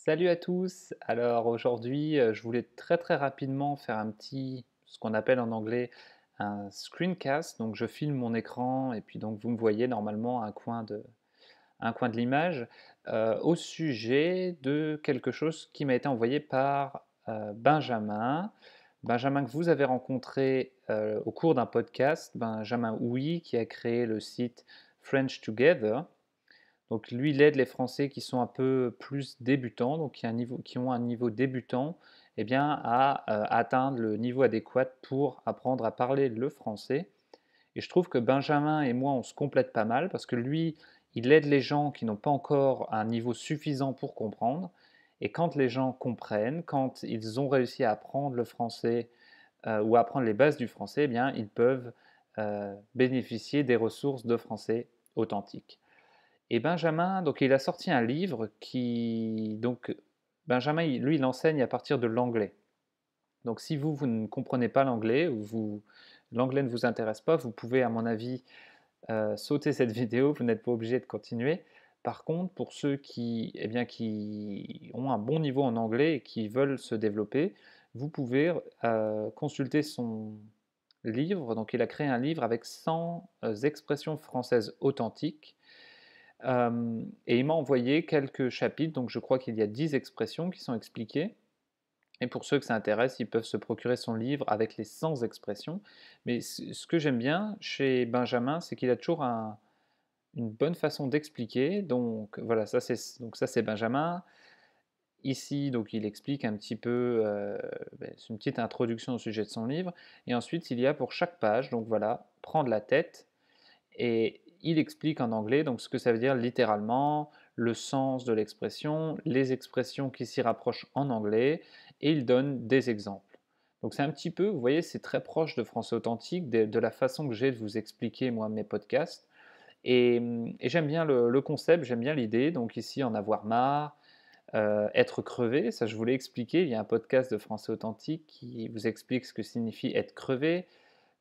Salut à tous. Alors aujourd'hui, je voulais très rapidement faire ce qu'on appelle en anglais un screencast. Donc je filme mon écran et puis donc vous me voyez normalement un coin de l'image au sujet de quelque chose qui m'a été envoyé par Benjamin. Benjamin que vous avez rencontré au cours d'un podcast, Benjamin Houy qui a créé le site French Together. Donc lui, il aide les Français qui sont un peu plus débutants, donc qui ont un niveau débutant, eh bien, à atteindre le niveau adéquat pour apprendre à parler le français. Et je trouve que Benjamin et moi, on se complète pas mal parce que lui, il aide les gens qui n'ont pas encore un niveau suffisant pour comprendre. Et quand les gens comprennent, quand ils ont réussi à apprendre le français ou à apprendre les bases du français, eh bien, ils peuvent bénéficier des ressources de français authentiques. Et Benjamin, donc il a sorti un livre Benjamin, lui, il enseigne à partir de l'anglais. Donc si vous ne comprenez pas l'anglais l'anglais ne vous intéresse pas, vous pouvez, à mon avis, sauter cette vidéo, vous n'êtes pas obligé de continuer. Par contre, pour ceux qui ont un bon niveau en anglais et qui veulent se développer, vous pouvez consulter son livre. Donc il a créé un livre avec 100 expressions françaises authentiques et il m'a envoyé quelques chapitres, donc je crois qu'il y a 10 expressions qui sont expliquées. Et pour ceux que ça intéresse, ils peuvent se procurer son livre avec les 100 expressions. Mais ce que j'aime bien chez Benjamin, c'est qu'il a toujours une bonne façon d'expliquer. Donc voilà, ça c'est Benjamin. Ici, donc il explique un petit peu, c'est une petite introduction au sujet de son livre. Et ensuite, il y a pour chaque page, donc voilà, prendre la tête et il explique en anglais donc ce que ça veut dire littéralement, le sens de l'expression, les expressions qui s'y rapprochent en anglais, et il donne des exemples. Donc c'est un petit peu, vous voyez, c'est très proche de français authentique, de la façon que j'ai de vous expliquer moi mes podcasts. Et j'aime bien le concept, j'aime bien l'idée. Donc ici, en avoir marre, être crevé, ça je voulais expliquer. Il y a un podcast de français authentique qui vous explique ce que signifie être crevé.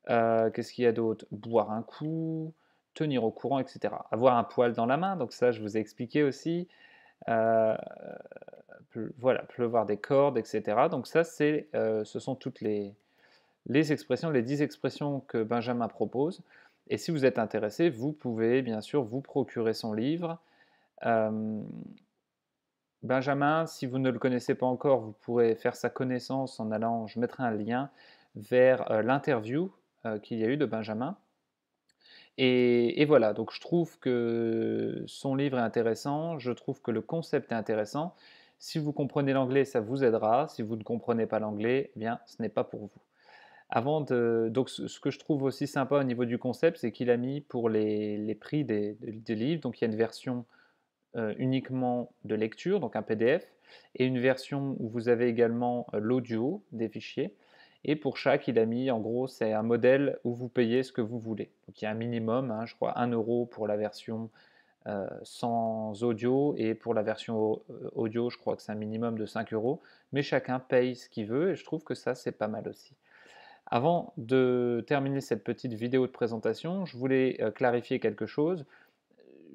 Qu'est-ce qu'il y a d'autre? Boire un coup, tenir au courant, et cetera. Avoir un poil dans la main, donc ça, je vous ai expliqué aussi. Heu, voilà, pleuvoir des cordes, et cetera. Donc ça, ce sont toutes les expressions, les 10 expressions que Benjamin propose. Et si vous êtes intéressé, vous pouvez bien sûr vous procurer son livre. Hem, Benjamin, si vous ne le connaissez pas encore, vous pourrez faire sa connaissance en allant je mettrai un lien vers, l'interview, qu'il y a eu de Benjamin. Et voilà, donc je trouve que son livre est intéressant, je trouve que le concept est intéressant. Si vous comprenez l'anglais, ça vous aidera. Si vous ne comprenez pas l'anglais, eh bien, ce n'est pas pour vous. Donc ce que je trouve aussi sympa au niveau du concept, c'est qu'il a mis pour les prix des livres, donc il y a une version uniquement de lecture, donc un PDF, et une version où vous avez également l'audio des fichiers. Et pour chaque, il a mis, en gros, c'est un modèle où vous payez ce que vous voulez. Donc il y a un minimum, hein, je crois 1 € pour la version sans audio, et pour la version audio, je crois que c'est un minimum de 5 €, mais chacun paye ce qu'il veut, et je trouve que ça, c'est pas mal aussi. Avant de terminer cette petite vidéo de présentation, je voulais clarifier quelque chose.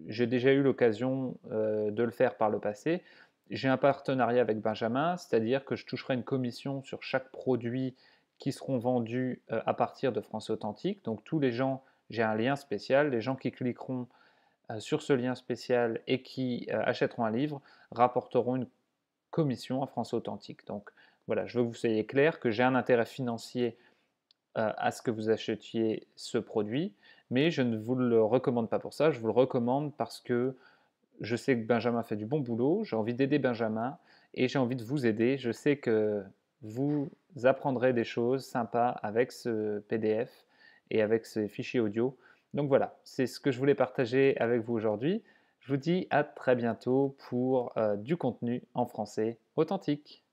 J'ai déjà eu l'occasion de le faire par le passé. J'ai un partenariat avec Benjamin, c'est-à-dire que je toucherai une commission sur chaque produit qui seront vendus à partir de France Authentique. Donc tous les gens, j'ai un lien spécial, les gens qui cliqueront sur ce lien spécial et qui achèteront un livre rapporteront une commission à France Authentique. Donc voilà, je veux que vous soyez clair que j'ai un intérêt financier à ce que vous achetiez ce produit, mais je ne vous le recommande pas pour ça, je vous le recommande parce que je sais que Benjamin fait du bon boulot, j'ai envie d'aider Benjamin et j'ai envie de vous aider. Je sais que vous apprendrez des choses sympas avec ce PDF et avec ces fichiers audio. Donc voilà, c'est ce que je voulais partager avec vous aujourd'hui. Je vous dis à très bientôt pour du contenu en français authentique.